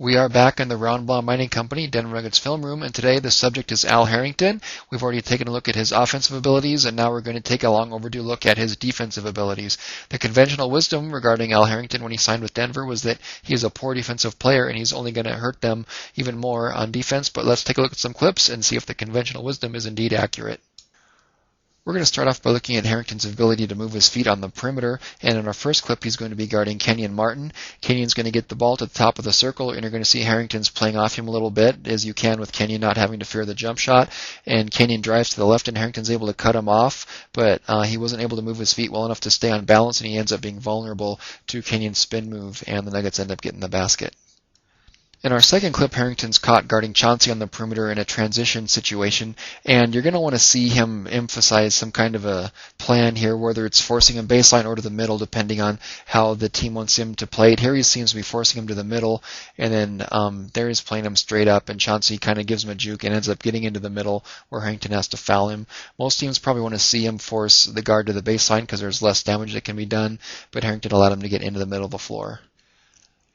We are back in the Round Ball Mining Company Denver Nuggets film room, and today the subject is Al Harrington. We've already taken a look at his offensive abilities, and now we're going to take a long overdue look at his defensive abilities. The conventional wisdom regarding Al Harrington when he signed with Denver was that he is a poor defensive player and he's only going to hurt them even more on defense, but let's take a look at some clips and see if the conventional wisdom is indeed accurate. We're going to start off by looking at Harrington's ability to move his feet on the perimeter, and in our first clip he's going to be guarding Kenyon Martin. Kenyon's going to get the ball to the top of the circle, and you're going to see Harrington's playing off him a little bit, as you can with Kenyon not having to fear the jump shot, and Kenyon drives to the left and Harrington's able to cut him off, but he wasn't able to move his feet well enough to stay on balance, and he ends up being vulnerable to Kenyon's spin move, and the Nuggets end up getting the basket. In our second clip, Harrington's caught guarding Chauncey on the perimeter in a transition situation, and you're going to want to see him emphasize some kind of a plan here, whether it's forcing him baseline or to the middle, depending on how the team wants him to play it. Here he seems to be forcing him to the middle, and then there he's playing him straight up, and Chauncey kind of gives him a juke and ends up getting into the middle where Harrington has to foul him. Most teams probably want to see him force the guard to the baseline because there's less damage that can be done, but Harrington allowed him to get into the middle of the floor.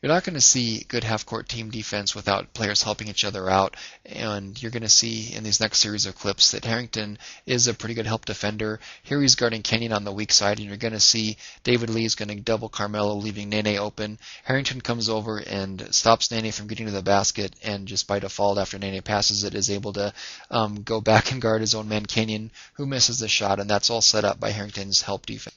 You're not going to see good half-court team defense without players helping each other out, and you're going to see in these next series of clips that Harrington is a pretty good help defender. Here he's guarding Kenyon on the weak side, and you're going to see David Lee is going to double Carmelo, leaving Nene open. Harrington comes over and stops Nene from getting to the basket, and just by default, after Nene passes it, is able to go back and guard his own man Kenyon, who misses the shot, and that's all set up by Harrington's help defense.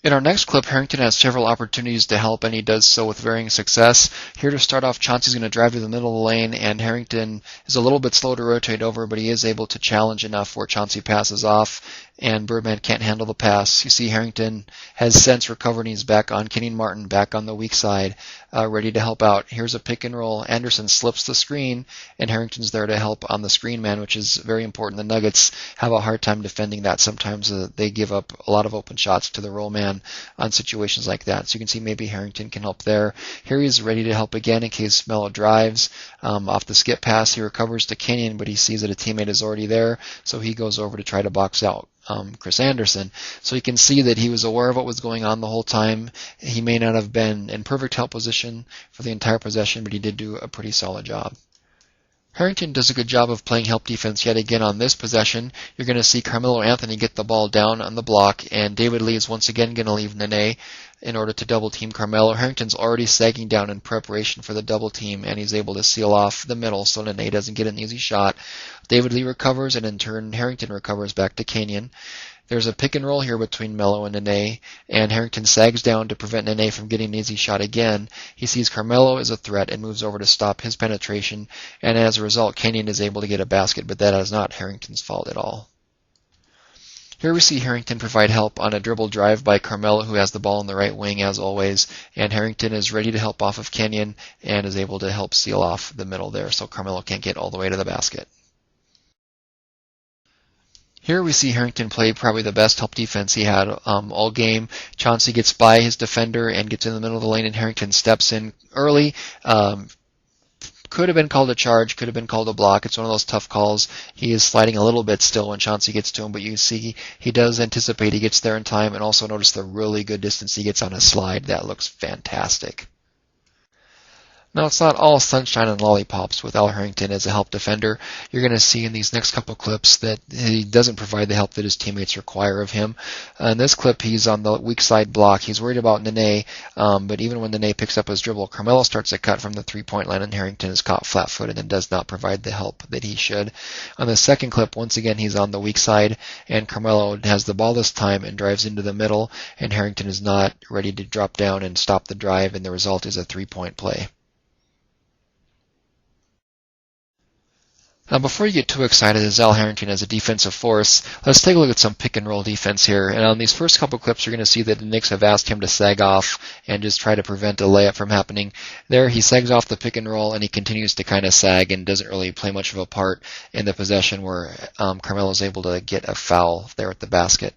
In our next clip, Harrington has several opportunities to help, and he does so with varying success. Here to start off, Chauncey's going to drive to the middle of the lane, and Harrington is a little bit slow to rotate over, but he is able to challenge enough where Chauncey passes off, and Birdman can't handle the pass. You see Harrington has since recovered, and he's back on Kenyon Martin, back on the weak side, ready to help out. Here's a pick and roll. Anderson slips the screen, and Harrington's there to help on the screen man, which is very important. The Nuggets have a hard time defending that. Sometimes they give up a lot of open shots to the roll man on situations like that. So you can see maybe Harrington can help there. Here he's ready to help again in case Melo drives. Off the skip pass, he recovers to Kenyon, but he sees that a teammate is already there, so he goes over to try to box out Chris Anderson. So you can see that he was aware of what was going on the whole time. He may not have been in perfect help position for the entire possession, but he did do a pretty solid job. Harrington does a good job of playing help defense yet again on this possession. You're going to see Carmelo Anthony get the ball down on the block, and David Lee is once again going to leave Nene in order to double team Carmelo. Harrington's already sagging down in preparation for the double team, and he's able to seal off the middle so Nene doesn't get an easy shot. David Lee recovers, and in turn Harrington recovers back to Kenyon. There's a pick and roll here between Melo and Nene, and Harrington sags down to prevent Nene from getting an easy shot again. He sees Carmelo as a threat and moves over to stop his penetration, and as a result, Kenyon is able to get a basket, but that is not Harrington's fault at all. Here we see Harrington provide help on a dribble drive by Carmelo, who has the ball in the right wing as always, and Harrington is ready to help off of Kenyon and is able to help seal off the middle there so Carmelo can't get all the way to the basket. Here we see Harrington play probably the best help defense he had all game. Chauncey gets by his defender and gets in the middle of the lane, and Harrington steps in early. Could have been called a charge, could have been called a block. It's one of those tough calls. He is sliding a little bit still when Chauncey gets to him, but you see he does anticipate he gets there in time, and also notice the really good distance he gets on his slide. That looks fantastic. Now, it's not all sunshine and lollipops with Al Harrington as a help defender. You're going to see in these next couple clips that he doesn't provide the help that his teammates require of him. In this clip, he's on the weak side block. He's worried about Nene, but even when Nene picks up his dribble, Carmelo starts a cut from the three-point line, and Harrington is caught flat-footed and does not provide the help that he should. On the second clip, once again, he's on the weak side, and Carmelo has the ball this time and drives into the middle, and Harrington is not ready to drop down and stop the drive, and the result is a three-point play. Now, before you get too excited as Al Harrington as a defensive force, let's take a look at some pick-and-roll defense here. And on these first couple clips, you're going to see that the Knicks have asked him to sag off and just try to prevent a layup from happening. There, he sags off the pick-and-roll, and he continues to kind of sag and doesn't really play much of a part in the possession where Carmelo is able to get a foul there at the basket.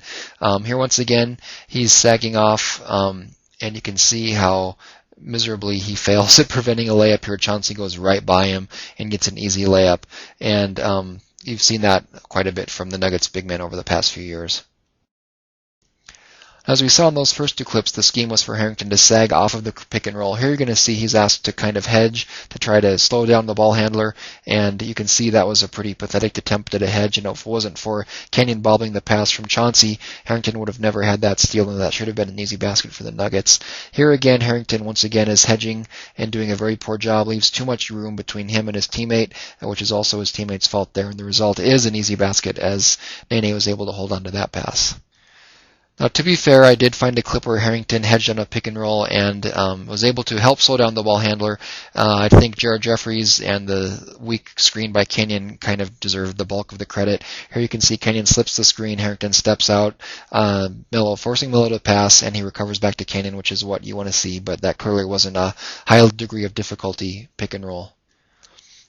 Here, once again, he's sagging off, and you can see how miserably he fails at preventing a layup here. Chauncey goes right by him and gets an easy layup, and you've seen that quite a bit from the Nuggets big men over the past few years. As we saw in those first two clips, the scheme was for Harrington to sag off of the pick and roll. Here you're going to see he's asked to kind of hedge to try to slow down the ball handler, and you can see that was a pretty pathetic attempt at a hedge. And if it wasn't for Kenyon bobbling the pass from Chauncey, Harrington would have never had that steal, and that should have been an easy basket for the Nuggets. Here again, Harrington once again is hedging and doing a very poor job, leaves too much room between him and his teammate, which is also his teammate's fault there, and the result is an easy basket as Nene was able to hold on to that pass. Now, to be fair, I did find a clip where Harrington hedged on a pick and roll and was able to help slow down the ball handler. I think Jared Jeffries and the weak screen by Kenyon kind of deserved the bulk of the credit. Here you can see Kenyon slips the screen, Harrington steps out, forcing Melo to pass, and he recovers back to Kenyon, which is what you want to see, but that clearly wasn't a high degree of difficulty pick and roll.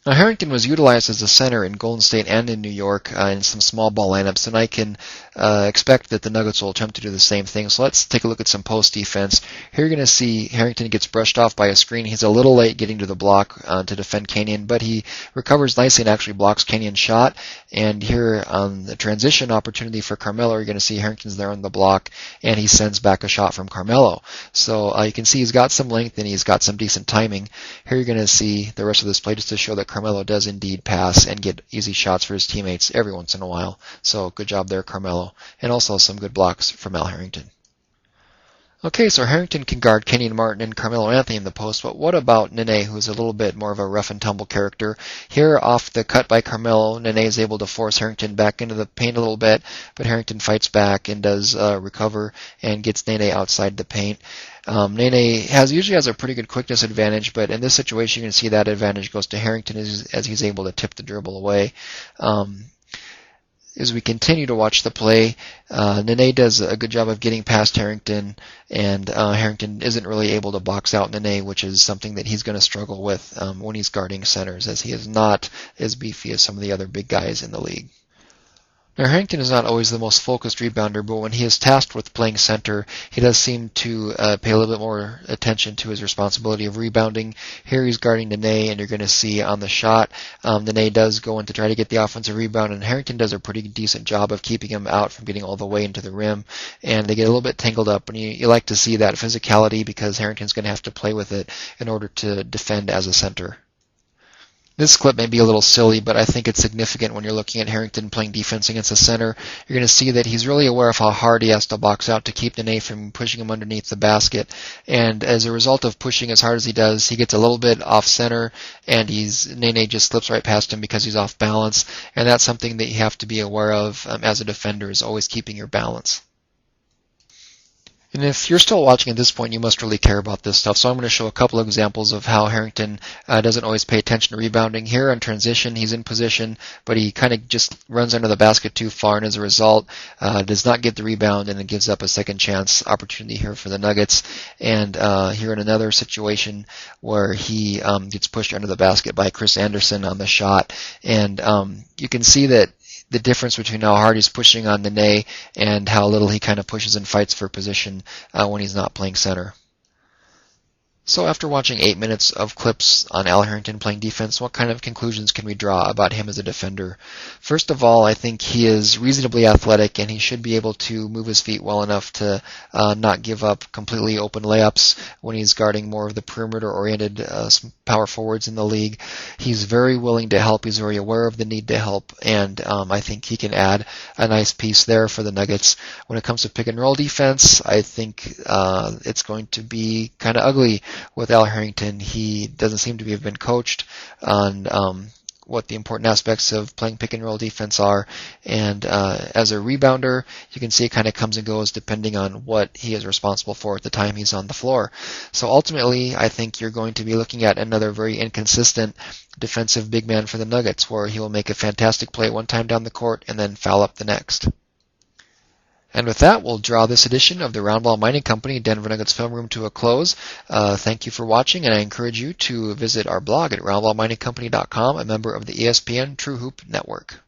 Now, Harrington was utilized as a center in Golden State and in New York in some small ball lineups, and I can expect that the Nuggets will attempt to do the same thing. So let's take a look at some post defense. Here you're going to see Harrington gets brushed off by a screen. He's a little late getting to the block to defend Kenyon, but he recovers nicely and actually blocks Kenyon's shot. And here on the transition opportunity for Carmelo, you're going to see Harrington's there on the block, and he sends back a shot from Carmelo. So you can see he's got some length and he's got some decent timing. Here you're going to see the rest of this play just to show that Carmelo does indeed pass and get easy shots for his teammates every once in a while. So good job there, Carmelo. And also some good blocks from Al Harrington. Okay, so Harrington can guard Kenyon Martin and Carmelo Anthony in the post, but what about Nene, who's a little bit more of a rough and tumble character? Here, off the cut by Carmelo, Nene is able to force Harrington back into the paint a little bit, but Harrington fights back and does recover and gets Nene outside the paint. Nene usually has a pretty good quickness advantage, but in this situation, you can see that advantage goes to Harrington as he's able to tip the dribble away. As we continue to watch the play, Nene does a good job of getting past Harrington, and Harrington isn't really able to box out Nene, which is something that he's going to struggle with when he's guarding centers, as he is not as beefy as some of the other big guys in the league. Now, Harrington is not always the most focused rebounder, but when he is tasked with playing center, he does seem to pay a little bit more attention to his responsibility of rebounding. Here he's guarding Nene, and you're going to see on the shot, Nene does go in to try to get the offensive rebound, and Harrington does a pretty decent job of keeping him out from getting all the way into the rim, and they get a little bit tangled up, and you like to see that physicality because Harrington's going to have to play with it in order to defend as a center. This clip may be a little silly, but I think it's significant when you're looking at Harrington playing defense against a center. You're going to see that he's really aware of how hard he has to box out to keep Nene from pushing him underneath the basket. And as a result of pushing as hard as he does, he gets a little bit off center, and Nene just slips right past him because he's off balance. And that's something that you have to be aware of as a defender, is always keeping your balance. And if you're still watching at this point, you must really care about this stuff. So I'm going to show a couple of examples of how Harrington doesn't always pay attention to rebounding. Here on transition, he's in position, but he kind of just runs under the basket too far, and as a result, does not get the rebound, and it gives up a second chance opportunity here for the Nuggets. And here in another situation where he gets pushed under the basket by Chris Anderson on the shot, and you can see that the difference between how hard he's pushing on Nene and how little he kind of pushes and fights for position when he's not playing center. So after watching 8 minutes of clips on Al Harrington playing defense, what kind of conclusions can we draw about him as a defender? First of all, I think he is reasonably athletic, and he should be able to move his feet well enough to not give up completely open layups when he's guarding more of the perimeter-oriented power forwards in the league. He's very willing to help. He's very aware of the need to help, and I think he can add a nice piece there for the Nuggets. When it comes to pick-and-roll defense, I think it's going to be kind of ugly with Al Harrington. He doesn't seem to have been coached on what the important aspects of playing pick and roll defense are, and as a rebounder, you can see it kind of comes and goes depending on what he is responsible for at the time he's on the floor. So ultimately, I think you're going to be looking at another very inconsistent defensive big man for the Nuggets, where he will make a fantastic play one time down the court and then foul up the next. And with that, we'll draw this edition of the Roundball Mining Company Denver Nuggets Film Room to a close. Thank you for watching, and I encourage you to visit our blog at roundballminingcompany.com, a member of the ESPN True Hoop Network.